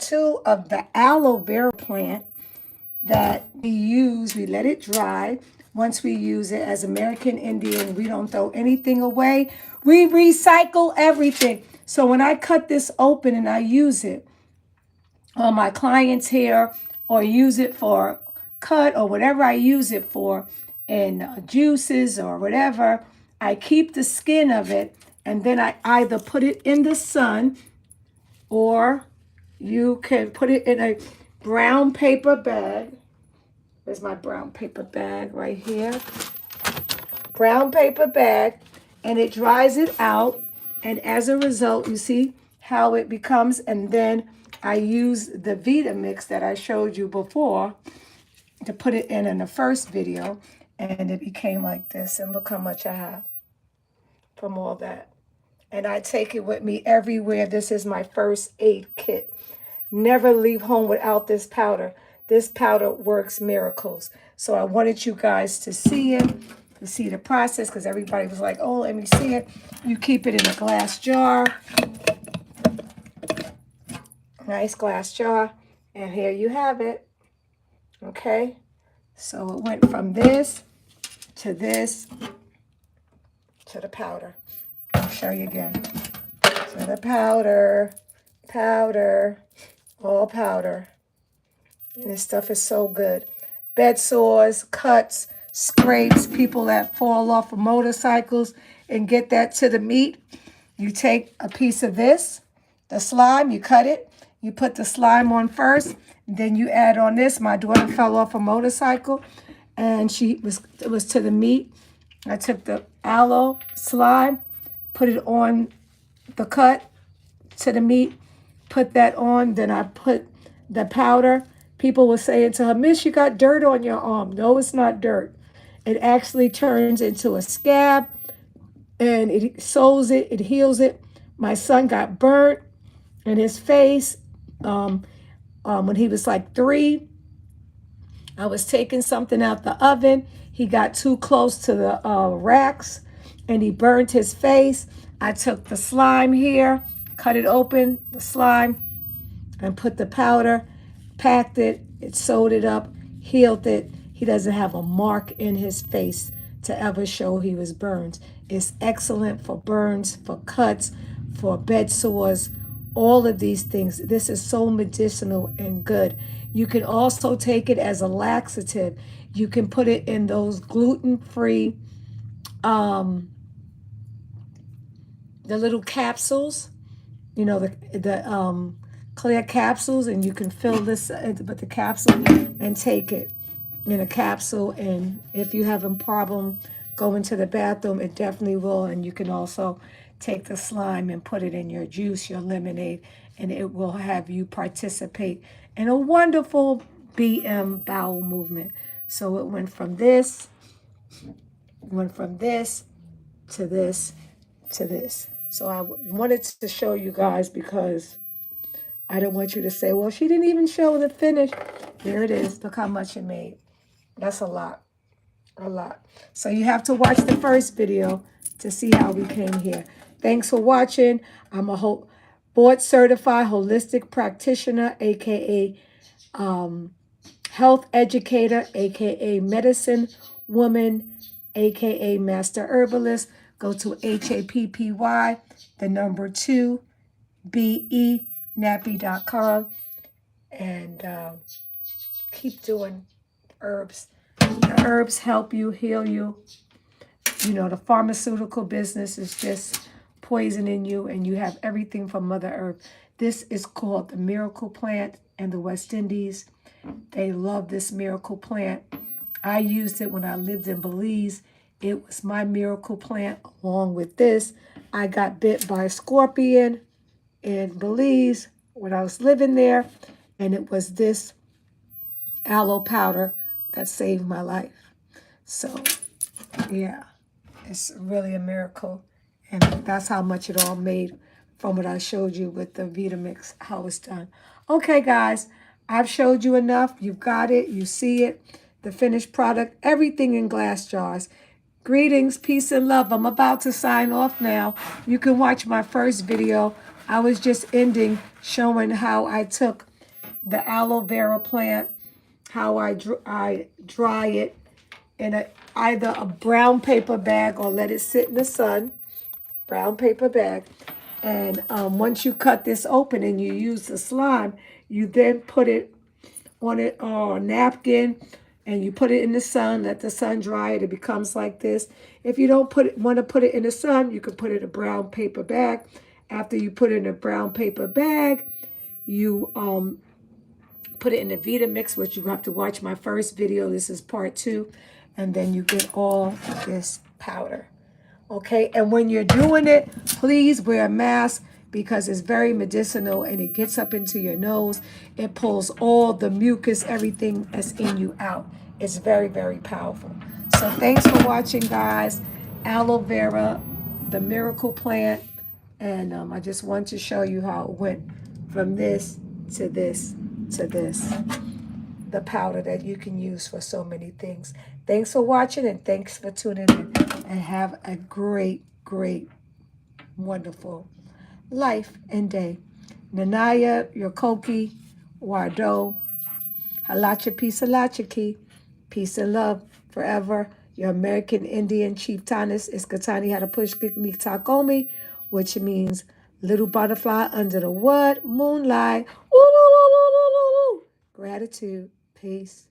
2 of the aloe vera plant that we use. We let it dry. Once we use it as American Indian, we don't throw anything away. We recycle everything. So when I cut this open and I use it on my client's hair or use it for cut or whatever I use it for in juices or whatever, I keep the skin of it and then I either put it in the sun or you can put it in a brown paper bag. There's my brown paper bag right here. Brown paper bag, and it dries it out. And as a result, you see how it becomes. And then I use the Vitamix that I showed you before to put it in the first video. And it became like this. And look how much I have from all that. And I take it with me everywhere. This is my first aid kit. Never leave home without this powder. This powder works miracles. So I wanted you guys to see it, to see the process, because everybody was like, oh, let me see it. You keep it in a glass jar. Nice glass jar. And here you have it. Okay. So it went from this to the powder. I'll show you again. So the powder, all powder. And this stuff is so good. Bed sores, cuts, scrapes, people that fall off of motorcycles and get that to the meat. You take a piece of this, the slime, you cut it. You put the slime on first. Then you add on this. My daughter fell off a motorcycle and it was to the meat. I took the aloe slime, put it on the cut to the meat, put that on. Then I put the powder. People were saying to her, Miss, you got dirt on your arm. No, it's not dirt. It actually turns into a scab and it sews it, it heals it. My son got burnt in his face when he was like 3. I was taking something out the oven. He got too close to the racks and he burnt his face. I took the slime here, cut it open, the slime, and put the powder, packed it, it sewed it up, healed it. He doesn't have a mark in his face to ever show he was burned. It's excellent for burns, for cuts, for bed sores, all of these things. This is so medicinal and good. You can also take it as a laxative. You can put it in those gluten-free, the little capsules, you know, the clear capsules, and you can fill this with the capsule and take it in a capsule. And if you have a problem going to the bathroom, it definitely will. And you can also take the slime and put it in your juice, your lemonade, and it will have you participate in a wonderful BM bowel movement. So it went from this to this to this. So I wanted to show you guys because I don't want you to say, well, she didn't even show the finish. There it is. Look how much it made. That's a lot. A lot. So you have to watch the first video to see how we came here. Thanks for watching. I'm a board certified holistic practitioner, aka health educator, aka medicine woman, aka master herbalist. Go to HAPPY, the number 2, BE, nappy.com, and keep doing herbs. The herbs help you, heal you. You know, the pharmaceutical business is just poisoning you, and you have everything from Mother Earth. This is called the miracle plant in the West Indies. They love this miracle plant. I used it when I lived in Belize. It was my miracle plant along with this. I got bit by a scorpion in Belize when I was living there, and it was this aloe powder that saved my life. So, yeah, it's really a miracle, and that's how much it all made from what I showed you with the Vitamix, how it's done. Okay, guys, I've showed you enough. You've got it. You see it. The finished product, everything in glass jars. Greetings, peace, and love. I'm about to sign off now. You can watch my first video I was just ending showing how I took the aloe vera plant, how I dry it in either a brown paper bag or let it sit in the sun, brown paper bag. And once you cut this open and you use the slime, you then put it on it or a napkin and you put it in the sun, let the sun dry it. It becomes like this. If you don't want to put it in the sun, you can put it in a brown paper bag. After you put it in a brown paper bag, you put it in the Vitamix, which you have to watch my first video. This is part 2. And then you get all this powder. Okay, and when you're doing it, please wear a mask because it's very medicinal and it gets up into your nose. It pulls all the mucus, everything that's in you out. It's very, very powerful. So thanks for watching, guys. Aloe vera, the miracle plant. And I just want to show you how it went from this to this to this. The powder that you can use for so many things. Thanks for watching and thanks for tuning in. And have a great, great, wonderful life and day. Nanaya, Yokoki, Wardo, Halacha Peace Halachaki, peace and love forever. Your American Indian Chieftainess is Katani Hadapushkik Takomi, which means little butterfly under the what? Moonlight. Ooh, ooh, ooh, ooh, ooh, ooh. Gratitude. Peace.